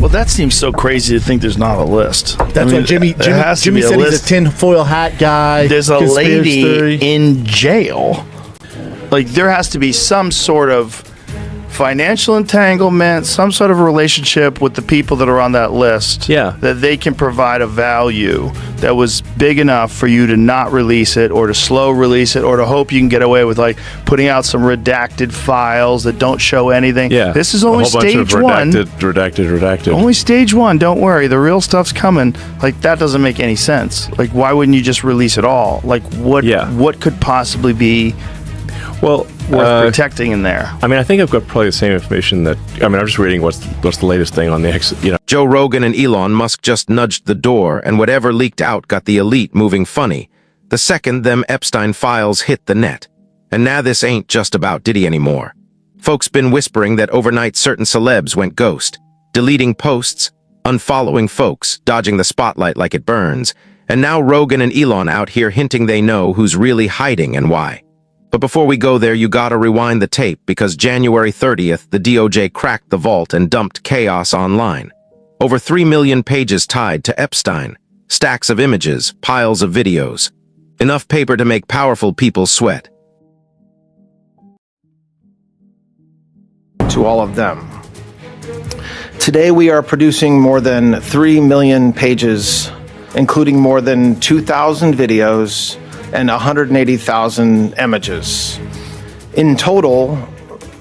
Well, that seems so crazy to think there's not a list. That's what Jimmy said. He's a tinfoil hat guy. There's a lady in jail. Like, there has to be some sort of financial entanglement, some sort of relationship with the people that are on that list. That they can provide a value that was big enough for you to not release it, or to slow release it, or to hope you can get away with, like, putting out some redacted files that don't show anything. This is only stage one. Redacted. Only stage one. Don't worry, the real stuff's coming. Like, that doesn't make any sense. Like, why wouldn't you just release it all? Like, what could possibly be worth protecting in there? I mean, I think I've got probably the same information that, I mean, I'm just reading what's the latest thing on the, Joe Rogan and Elon Musk just nudged the door, and whatever leaked out got the elite moving funny. The second them EpsteinFiles hit the net. And now this ain't just about Diddy anymore. Folks been whispering that overnight certain celebs went ghost, deleting posts, unfollowing folks, dodging the spotlight like it burns. And now Rogan and Elon out here hinting they know who's really hiding and why. But before we go there, you gotta rewind the tape, because January 30th, the DOJ cracked the vault and dumped chaos online. Over 3 million pages tied to Epstein, stacks of images, piles of videos. Enough paper to make powerful people sweat. To all of them. Today we are producing more than 3 million pages, including more than 2,000 videos, and 180,000 images. In total,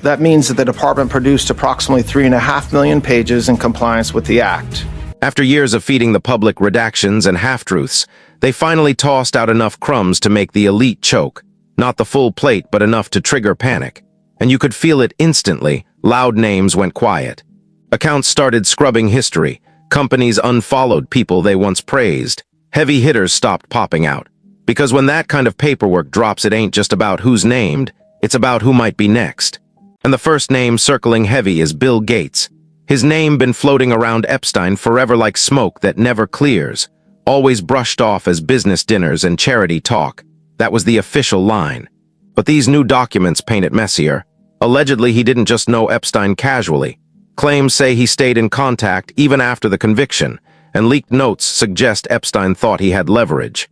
that means that the department produced approximately 3.5 million pages in compliance with the Act. After years of feeding the public redactions and half-truths, they finally tossed out enough crumbs to make the elite choke. Not the full plate, but enough to trigger panic. And you could feel it instantly. Loud names went quiet. Accounts started scrubbing history. Companies unfollowed people they once praised. Heavy hitters stopped popping out. Because when that kind of paperwork drops, it ain't just about who's named, it's about who might be next. And the first name circling heavy is Bill Gates. His name been floating around Epstein forever like smoke that never clears, always brushed off as business dinners and charity talk. That was the official line. But these new documents paint it messier. Allegedly, he didn't just know Epstein casually. Claims say he stayed in contact even after the conviction, and leaked notes suggest Epstein thought he had leverage.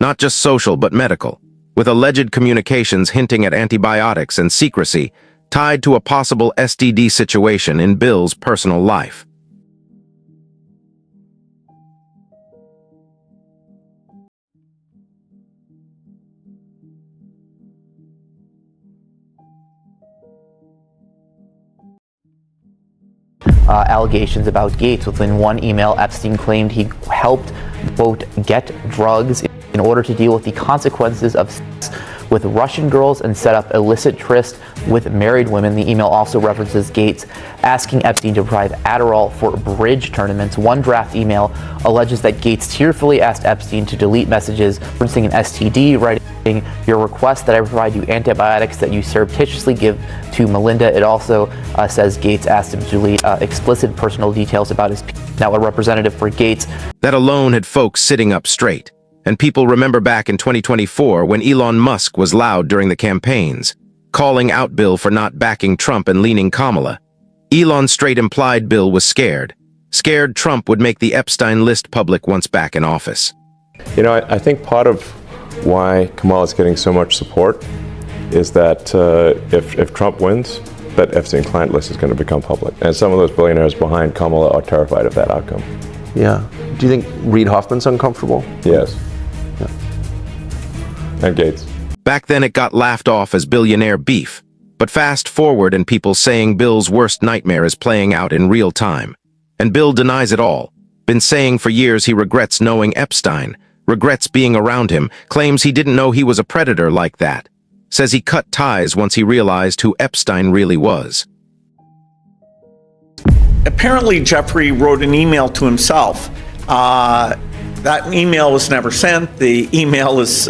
Not just social, but medical, with alleged communications hinting at antibiotics and secrecy tied to a possible STD situation in Bill's personal life. Allegations about Gates. Within one email, Epstein claimed he helped, quote, get drugs in order to deal with the consequences of sex with Russian girls and set up illicit trysts with married women. The email also references Gates asking Epstein to provide Adderall for bridge tournaments. One draft email alleges that Gates tearfully asked Epstein to delete messages referencing an STD, writing, "Your request that I provide you antibiotics that you surreptitiously give to Melinda." It also says Gates asked him to delete explicit personal details about his. Now, a representative for Gates. That alone had folks sitting up straight. And people remember back in 2024 when Elon Musk was loud during the campaigns, calling out Bill for not backing Trump and leaning Kamala. Elon straight implied Bill was scared. Scared Trump would make the Epstein list public once back in office. You know, I think part of why Kamala's getting so much support is that if Trump wins, that Epstein client list is going to become public. And some of those billionaires behind Kamala are terrified of that outcome. Yeah. Do you think Reid Hoffman's uncomfortable? Yes. Yeah. And Gates. Back then it got laughed off as billionaire beef. But fast forward and people saying Bill's worst nightmare is playing out in real time. And Bill denies it all. Been saying for years he regrets knowing Epstein, regrets being around him, claims he didn't know he was a predator like that. Says he cut ties once he realized who Epstein really was. Apparently, Jeffrey wrote an email to himself. That email was never sent. The email is,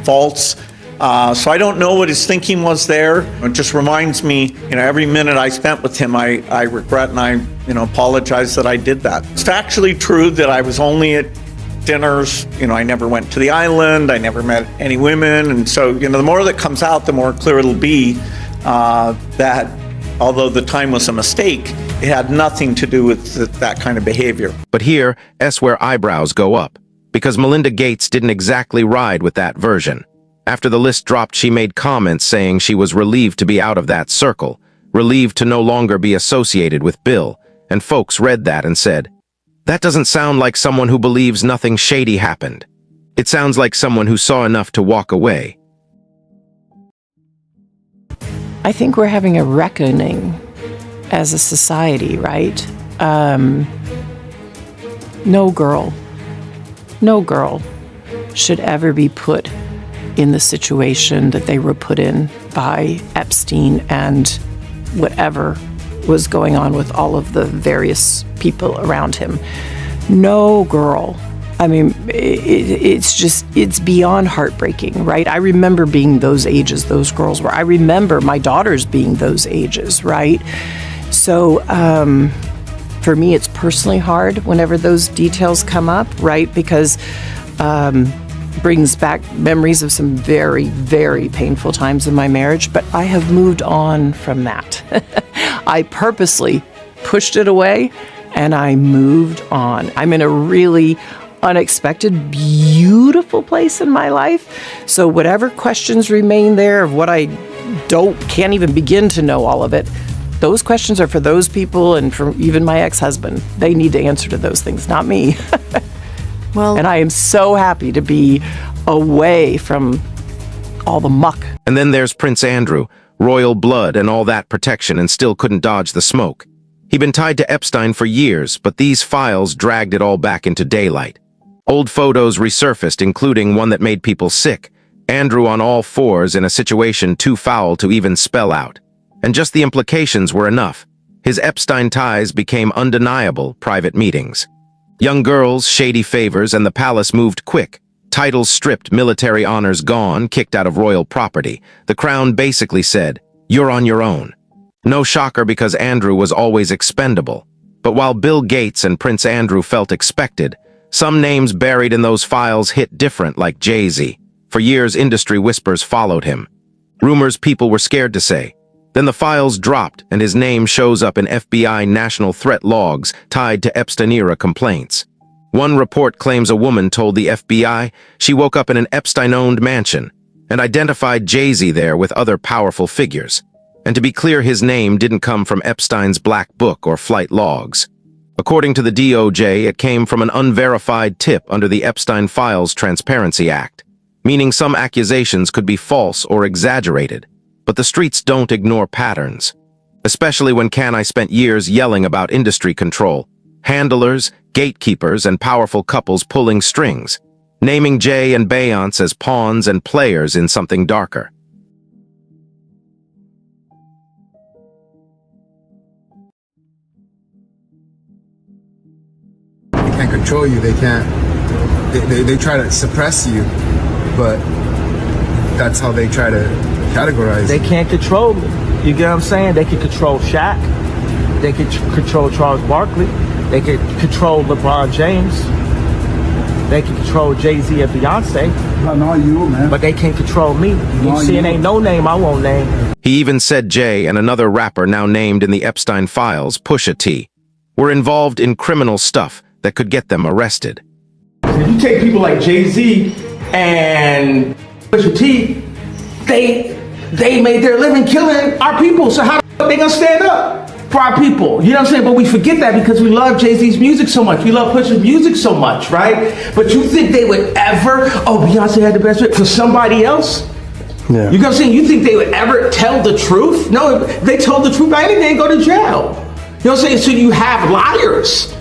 false. So I don't know what his thinking was there. It just reminds me, every minute I spent with him, I regret and I, apologize that I did that. It's factually true that I was only at dinners. I never went to the island. I never met any women. And so, the more that comes out, the more clear it'll be that although the time was a mistake, had nothing to do with that kind of behavior. But here, where eyebrows go up, because Melinda Gates didn't exactly ride with that version. After the list dropped, she made comments saying she was relieved to be out of that circle, relieved to no longer be associated with Bill, and folks read that and said, "That doesn't sound like someone who believes nothing shady happened. It sounds like someone who saw enough to walk away." I think we're having a reckoning as a society, right? No girl should ever be put in the situation that they were put in by Epstein and whatever was going on with all of the various people around him. No girl. I mean, it's beyond heartbreaking, right? I remember being those ages those girls were. I remember my daughters being those ages, right? So for me, it's personally hard whenever those details come up, right? Because brings back memories of some very, very painful times in my marriage, but I have moved on from that. I purposely pushed it away and I moved on. I'm in a really unexpected, beautiful place in my life. So whatever questions remain there of what I can't even begin to know all of it, those questions are for those people and for even my ex-husband. They need to answer to those things, not me. Well, and I am so happy to be away from all the muck. And then there's Prince Andrew, royal blood and all that protection, and still couldn't dodge the smoke. He'd been tied to Epstein for years, but these files dragged it all back into daylight. Old photos resurfaced, including one that made people sick. Andrew on all fours in a situation too foul to even spell out. And just the implications were enough. His Epstein ties became undeniable private meetings. Young girls, shady favors, and the palace moved quick. Titles stripped, military honors gone, kicked out of royal property. The crown basically said, "You're on your own." No shocker because Andrew was always expendable. But while Bill Gates and Prince Andrew felt expected, some names buried in those files hit different, like Jay-Z. For years, industry whispers followed him. Rumors people were scared to say. Then the files dropped, and his name shows up in FBI national threat logs tied to Epstein-era complaints. One report claims a woman told the FBI she woke up in an Epstein-owned mansion and identified Jay-Z there with other powerful figures. And to be clear, his name didn't come from Epstein's black book or flight logs. According to the DOJ, it came from an unverified tip under the EpsteinFiles Transparency Act, meaning some accusations could be false or exaggerated. But the streets don't ignore patterns. Especially when I spent years yelling about industry control, handlers, gatekeepers, and powerful couples pulling strings, naming Jay and Beyoncé as pawns and players in something darker. They can't control you, they can't, they try to suppress you, but that's how they try to categorize. They can't control me. You get what I'm saying? They can control Shaq. They can control Charles Barkley. They can control LeBron James. They can control Jay-Z and Beyoncé. Not you, man. But they can't control me. You see, it ain't no name I won't name. He even said Jay and another rapper now named in the Epstein files, Pusha T, were involved in criminal stuff that could get them arrested. If you take people like Jay-Z and Pusha T, they made their living killing our people. So how are they gonna stand up for our people? You know what I'm saying? But we forget that because we love Jay-Z's music so much. We love Pusha's music so much, right? But you think they would ever, Beyonce had the best fit for somebody else? Yeah. You know what I'm saying? You think they would ever tell the truth? No, if they told the truth, I think they'd go to jail. You know what I'm saying? So you have liars.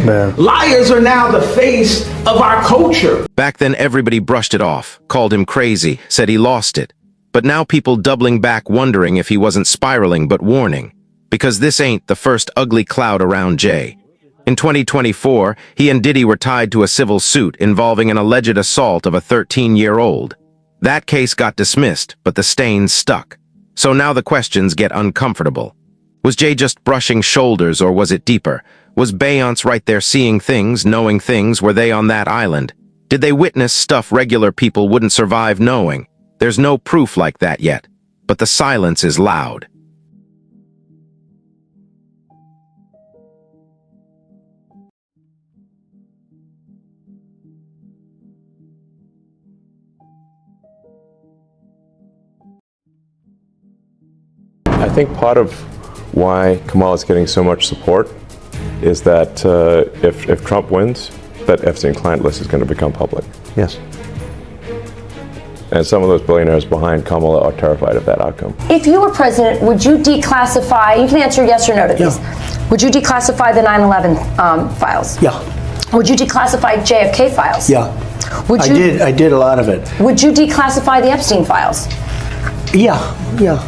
Man. Liars are now the face of our culture. Back then, everybody brushed it off, called him crazy, said he lost it. But now people doubling back wondering if he wasn't spiraling but warning. Because this ain't the first ugly cloud around Jay. In 2024, he and Diddy were tied to a civil suit involving an alleged assault of a 13-year-old. That case got dismissed, but the stains stuck. So now the questions get uncomfortable. Was Jay just brushing shoulders, or was it deeper? Was Beyoncé right there seeing things, knowing things? Were they on that island? Did they witness stuff regular people wouldn't survive knowing? There's no proof like that yet, but the silence is loud. think part of why Kamala is getting so much support is that if Trump wins, that Epstein client list is going to become public. Yes. And some of those billionaires behind Kamala are terrified of that outcome. If you were president, would you declassify, you can answer yes or no to these, would you declassify the 9/11 files? Yeah. Would you declassify JFK files? Yeah. Would you, I did a lot of it. Would you declassify the Epstein files? Yeah,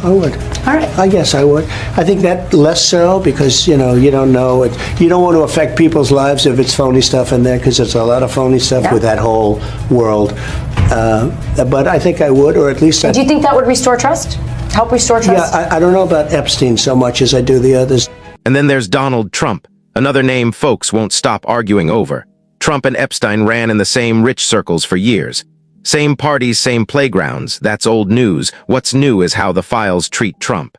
I would. All right. I guess I would. I think that less so because, you don't know it. You don't want to affect people's lives if it's phony stuff in there because there's a lot of phony stuff with that whole world. But I think I would, or at least Do you think that would restore trust? Help restore trust? Yeah, I don't know about Epstein so much as I do the others. And then there's Donald Trump, another name folks won't stop arguing over. Trump and Epstein ran in the same rich circles for years. Same parties, same playgrounds. That's old news. What's new is how the files treat Trump.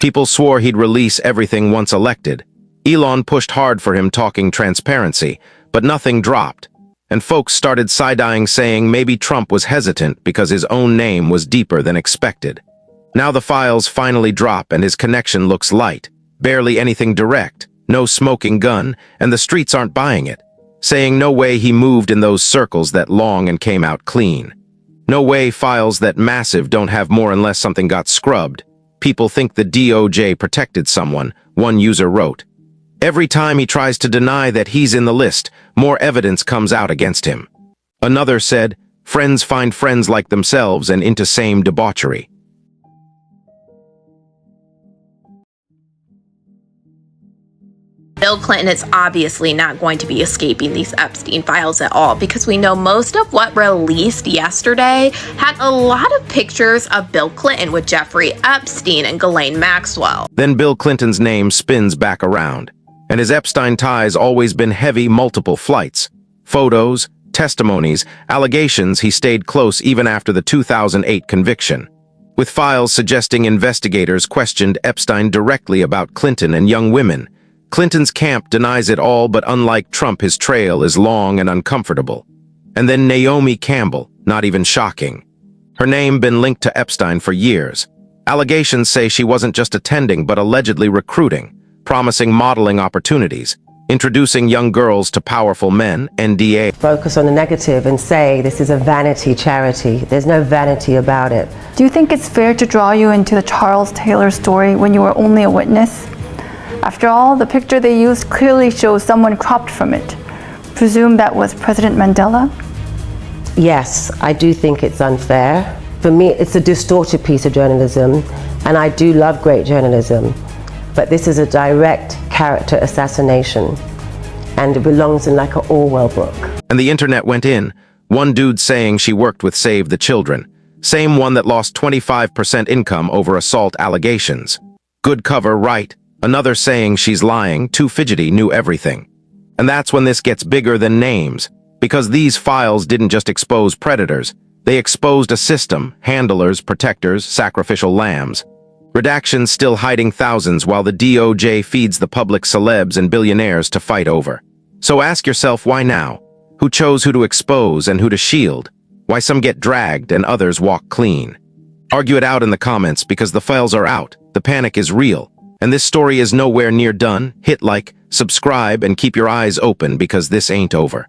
People swore he'd release everything once elected. Elon pushed hard for him talking transparency, but nothing dropped. And folks started side-eyeing saying maybe Trump was hesitant because his own name was deeper than expected. Now the files finally drop and his connection looks light. Barely anything direct, no smoking gun, and the streets aren't buying it. Saying no way he moved in those circles that long and came out clean. No way files that massive don't have more unless something got scrubbed. People think the DOJ protected someone, one user wrote. Every time he tries to deny that he's in the list, more evidence comes out against him. Another said, friends find friends like themselves and into same debauchery. Bill Clinton is obviously not going to be escaping these Epstein files at all because we know most of what released yesterday had a lot of pictures of Bill Clinton with Jeffrey Epstein and Ghislaine Maxwell. Then Bill Clinton's name spins back around, and his Epstein ties always been heavy multiple flights. Photos, testimonies, allegations he stayed close even after the 2008 conviction. With files suggesting investigators questioned Epstein directly about Clinton and young women. Clinton's camp denies it all, but unlike Trump, his trail is long and uncomfortable. And then Naomi Campbell, not even shocking. Her name been linked to Epstein for years. Allegations say she wasn't just attending, but allegedly recruiting, promising modeling opportunities, introducing young girls to powerful men, NDA. Focus on the negative and say this is a vanity charity. There's no vanity about it. Do you think it's fair to draw you into the Charles Taylor story when you were only a witness? After all, the picture they used clearly shows someone cropped from it. Presume that was President Mandela? Yes, I do think it's unfair. For me, it's a distorted piece of journalism, and I do love great journalism. But this is a direct character assassination, and it belongs in like an Orwell book. And the internet went in. One dude saying she worked with Save the Children. Same one that lost 25% income over assault allegations. Good cover, right? Another saying she's lying, too fidgety, knew everything. And that's when this gets bigger than names, because these files didn't just expose predators, they exposed a system, handlers, protectors, sacrificial lambs. Redactions still hiding thousands while the DOJ feeds the public celebs and billionaires to fight over. So ask yourself why now? Who chose who to expose and who to shield? Why some get dragged and others walk clean? Argue it out in the comments because the files are out, the panic is real. And this story is nowhere near done. Hit like, subscribe, and keep your eyes open because this ain't over.